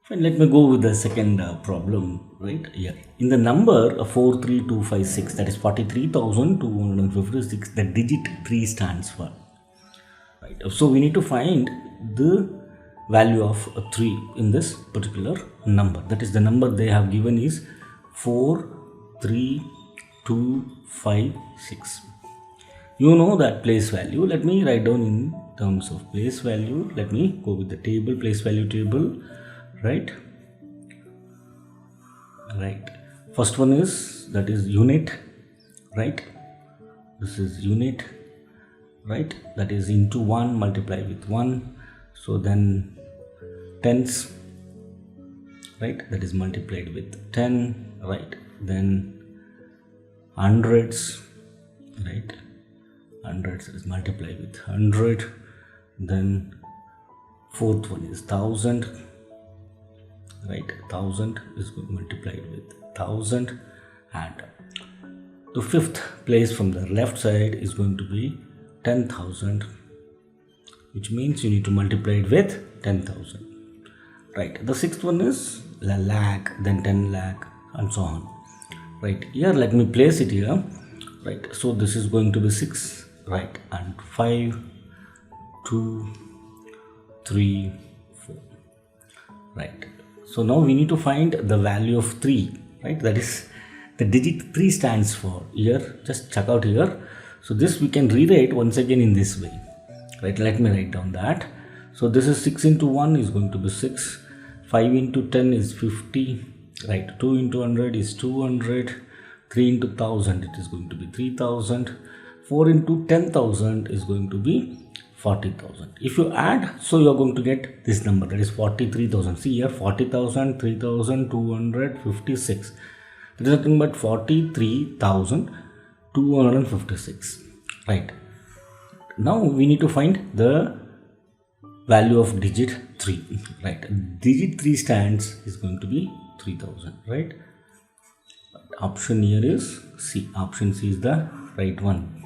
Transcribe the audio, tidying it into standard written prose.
Fine, let me go with the second problem, right? Here. In the number 43256, that is 43,256, the digit 3 stands for. Right. So we need to find the value of 3 in this particular number. That is, the number they have given is 43256. You know that place value. Let me write down in terms of place value. Let me go with the table, place value table. Right. First one is, that is unit. Right. This is unit. Right. That is into 1, multiply with 1. So then tens. Right. That is multiplied with 10. Right. Then hundreds. Right. Hundreds is multiplied with 100. Then fourth one is 1000. Right, 1000 is multiplied with 1000, and the fifth place from the left side is going to be 10,000, which means you need to multiply it with 10,000. Right, the sixth one is a lakh, then 10 lakh, and so on. Right, here let me place it here. Right, so this is going to be 6, right, and 5, 2, 3, 4. Right. So now we need to find the value of 3, right? That is, the digit 3 stands for. Here, just check out here. So this we can rewrite once again in this way, right? Let me write down that. So this is 6 into 1 is going to be 6. 5 into 10 is 50, right? 2 into 100 is 200. 3 into 1000 it is going to be 3000. 4 into 10,000 is going to be 40,000. If you add, so you are going to get this number, that is 43,000. See here, 40,000, 3,256. That is nothing but 43,256. Right. Now we need to find the value of digit 3. Right. Digit 3 stands is going to be 3000. Right. Option here is C. Option C is the right one.